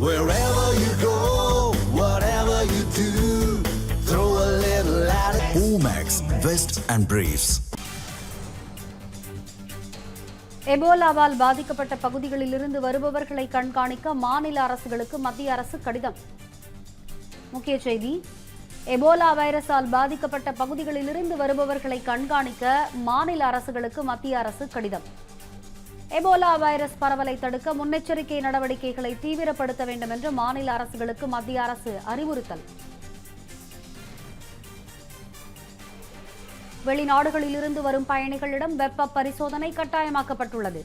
Wherever you go, whatever you do, throw a little at it. Omax, Vest and Briefs. எபோலாவால் பாதிக்கப்பட்ட பகுதிகளிலிருந்து வருபவர்களை கண்காணிக்க மாநில அரசுகளுக்கு மத்திய அரசு கடிதம். முக்கிய செய்தி: எபோலா வைரஸால் பாதிக்கப்பட்ட பகுதிகளிலிருந்து வருபவர்களை கண்காணிக்க மாநில அரசுகளுக்கு மத்திய அரசு கடிதம். எபோலா வைரஸ் பரவலை தடுக்க முன்னெச்சரிக்கை நடவடிக்கைகளை தீவிரப்படுத்த வேண்டும் என்று மாநில அரசுகளுக்கு மத்திய அரசு அறிவுறுத்தல். வெளிநாடுகளிலிருந்து வரும் பயணிகளிடம் வெப்ப பரிசோதனை கட்டாயமாக்கப்பட்டுள்ளது.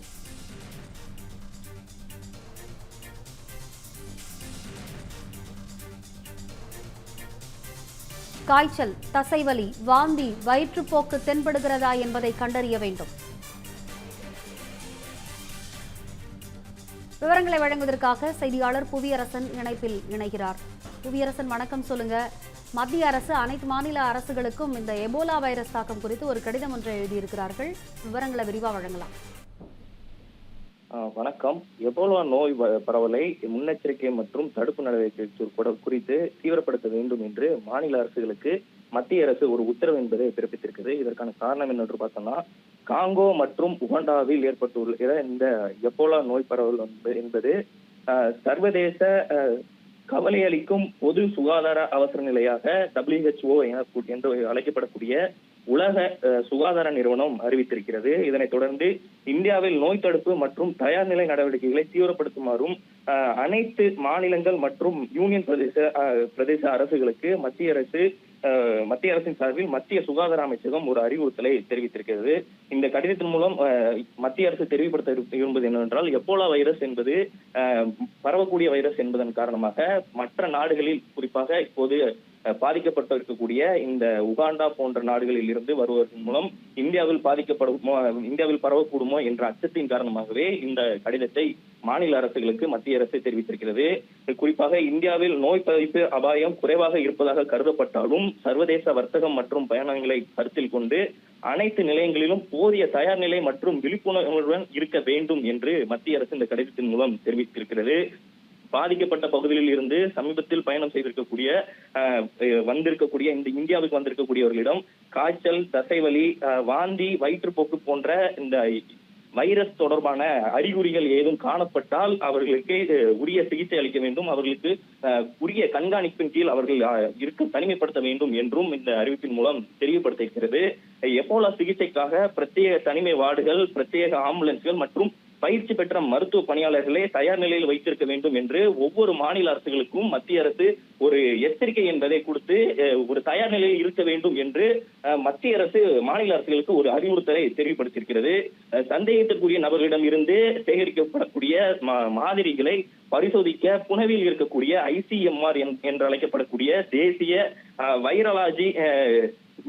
காய்ச்சல், தசைவலி, வாந்தி, வயிற்றுப்போக்கு தென்படுகிறதா என்பதை கண்டறிய வேண்டும். விவரங்களை வழங்குவதற்காக செய்தியாளர் புவியரசன் இணைப்பில் இணைகிறார். புவியரசன், வணக்கம். சொல்லுங்க, மத்திய அரசு அனைத்து மாநில அரசுகளுக்கும் இந்த எபோலா வைரஸ் தாக்கம் குறித்து ஒரு கடிதம் ஒன்றை எழுதியிருக்கிறார்கள். விவரங்களை விரிவாக வழங்கலாம். வணக்கம். எபோலா நோய் பரவலை முன்னெச்சரிக்கை மற்றும் தடுப்பு நடவடிக்கை குறித்து தீவிரப்படுத்த வேண்டும் என்று மாநில அரசுகளுக்கு மத்திய அரசு ஒரு உத்தரவு என்பதை பிறப்பித்திருக்கிறது. இதற்கான காரணம் என்னென்று பார்த்தோம்னா, காங்கோ மற்றும் உகாண்டாவில் ஏற்பட்டுள்ள இந்த எபோலா நோய் பரவல் என்பது சர்வதேச கவலை அளிக்கும் பொது சுகாதார அவசர நிலையாக WHO என்று அழைக்கப்படக்கூடிய உலக சுகாதார நிறுவனம் அறிவித்திருக்கிறது. இதனைத் தொடர்ந்து இந்தியாவில் நோய் தடுப்பு மற்றும் தயார் நிலை நடவடிக்கைகளை தீவிரப்படுத்துமாறும் அனைத்து மாநிலங்கள் மற்றும் யூனியன் பிரதேச அரசுகளுக்கு மத்திய அரசின் சார்பில் மத்திய சுகாதார அமைச்சகம் ஒரு அறிவுறுத்தலை தெரிவித்திருக்கிறது. இந்த கடிதத்தின் மூலம் மத்திய அரசு தெரிவிப்படுத்த விரும்புவது என்னவென்றால், எபோலா வைரஸ் என்பது பரவக்கூடிய வைரஸ் என்பதன் காரணமாக மற்ற நாடுகளில், குறிப்பாக இப்போது பாதிக்கப்பட்டிருக்கக்கூடிய இந்த உகாண்டா போன்ற நாடுகளில் இருந்து வருவதன் மூலம் இந்தியாவில் பரவக்கூடுமோ என்ற அச்சத்தின் காரணமாகவே இந்த கடிதத்தை மாநில அரசுகளுக்கு மத்திய அரசு தெரிவித்திருக்கிறது. குறிப்பாக இந்தியாவில் நோய் பாதிப்பு அபாயம் குறைவாக இருப்பதாக கருதப்பட்டாலும் சர்வதேச வர்த்தகம் மற்றும் பயணங்களை கருத்தில் கொண்டு அனைத்து நிலையங்களிலும் போதிய தயார் நிலை மற்றும் விழிப்புணர்வுடன் இருக்க வேண்டும் என்று மத்திய அரசு இந்த கடிதத்தின் மூலம் தெரிவித்திருக்கிறது. பாதிக்கப்பட்ட பகுதிகளில் இருந்து சமீபத்தில் பயணம் செய்திருக்கக்கூடிய இந்த இந்தியாவுக்கு வந்திருக்கக்கூடியவர்களிடம் காய்ச்சல், தசைவலி, வாந்தி, வயிற்றுப்போக்கு போன்ற இந்த வைரஸ் தொடர்பான அறிகுறிகள் ஏதும் காணப்பட்டால் அவர்களுக்கு உரிய சிகிச்சை அளிக்க வேண்டும், அவர்களுக்கு உரிய கண்காணிப்பின் கீழ் அவர்கள் தனிமைப்படுத்த வேண்டும் என்றும் இந்த அறிவிப்பின் மூலம் தெளிவுபடுத்தியிருக்கிறது. எபோலா சிகிச்சைக்காக பிரத்யேக தனிமை வார்டுகள், பிரத்யேக ஆம்புலன்ஸ்கள் மற்றும் பயிற்சி பெற்ற மருத்துவ பணியாளர்களை தயார் நிலையில் வைத்திருக்க வேண்டும் என்று ஒவ்வொரு மாநில அரசுகளுக்கும் மத்திய அரசு ஒரு எச்சரிக்கை என்பதை கொடுத்து ஒரு தயார் நிலையில் இருக்க வேண்டும் என்று மத்திய அரசு மாநில அரசுகளுக்கு ஒரு அறிவுறுத்தலை தெரிவிப்படுத்தியிருக்கிறது. சந்தேகத்திற்குரிய நபர்களிடம் இருந்து சேகரிக்கப்படக்கூடிய மாதிரிகளை பரிசோதிக்க புனேவில் இருக்கக்கூடிய ICMR என்று அழைக்கப்படக்கூடிய தேசிய வைரலாஜி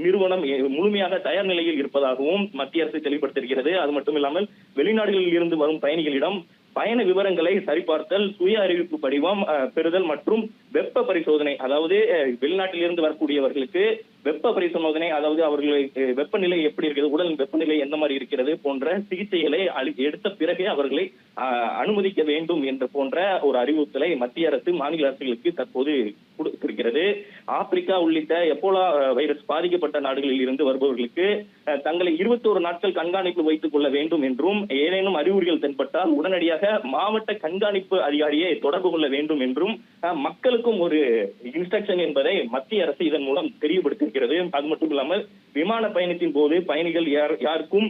நிறுவனம் முழுமையாக தயார் நிலையில் இருப்பதாகவும் மத்திய அரசு தெளிவுபடுத்தியிருக்கிறது. அது மட்டும் இல்லாமல் வெளிநாடுகளில் இருந்து வரும் பயணிகளிடம் பயண விவரங்களை சரிபார்த்தல், சுய அறிவிப்பு படிவம் பெறுதல் மற்றும் வெப்ப பரிசோதனை, அதாவது வெளிநாட்டில் இருந்து வரக்கூடியவர்களுக்கு வெப்ப பரிசோதனை, அதாவது அவர்களுக்கு வெப்பநிலை எப்படி இருக்கிறது, உடல் வெப்பநிலை எந்த மாதிரி இருக்கிறது போன்ற சிகிச்சைகளை எடுத்த பிறகே அவர்களை அனுமதிக்க வேண்டும் என்ற போன்ற ஒரு அறிவுறுத்தலை மத்திய அரசு மாநில அரசுகளுக்கு தற்போது கொடுத்திருக்கிறது. ஆப்பிரிக்கா உள்ளிட்ட எபோலா வைரஸ் பாதிக்கப்பட்ட நாடுகளில் இருந்து வருபவர்களுக்கு தங்களை 21 நாட்கள் கண்காணிப்பு வைத்துக் கொள்ள வேண்டும் என்றும், ஏதேனும் அறிகுறிகள் தென்பட்டால் உடனடியாக மாவட்ட கண்காணிப்பு அதிகாரியை தொடர்பு கொள்ள வேண்டும் என்றும் மக்களுக்கும் ஒரு இன்ஸ்ட்ரக்ஷன் என்பதை மத்திய அரசு இதன் மூலம் தெளிவுபடுத்தியிருக்கிறது. அது மட்டும் இல்லாமல் விமான பயணத்தின் போது பயணிகள் யாருக்கும்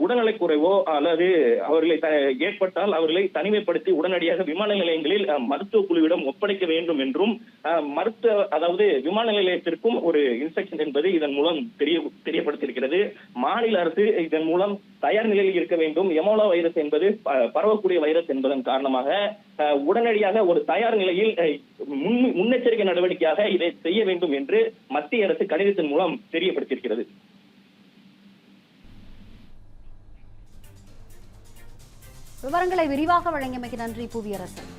உடல்நலக்குறைவோ அல்லது அவர்களை ஏற்பட்டால் அவர்களை தனிமைப்படுத்தி உடனடியாக விமான நிலையங்களில் மருத்துவ குழுவிடம் ஒப்படைக்க வேண்டும் என்றும் அதாவது விமான நிலையத்திற்கும் ஒரு இன்ஸ்ட்ரக்ஷன் என்பது இதன் மூலம் தெரியப்படுத்தியிருக்கிறது. மாநில அரசு இதன் மூலம் தயார் நிலையில் இருக்க வேண்டும். எபோலா வைரஸ் என்பது பரவக்கூடிய வைரஸ் என்பதன் காரணமாக உடனடியாக ஒரு தயார் நிலையில் முன்னெச்சரிக்கை நடவடிக்கையாக இதை செய்ய வேண்டும் என்று மத்திய அரசு கடிதத்தின் மூலம் தெரியப்படுத்தியிருக்கிறது. விவரங்களை விரிவாக வழங்கியமைக்கு நன்றி புவியரசன்.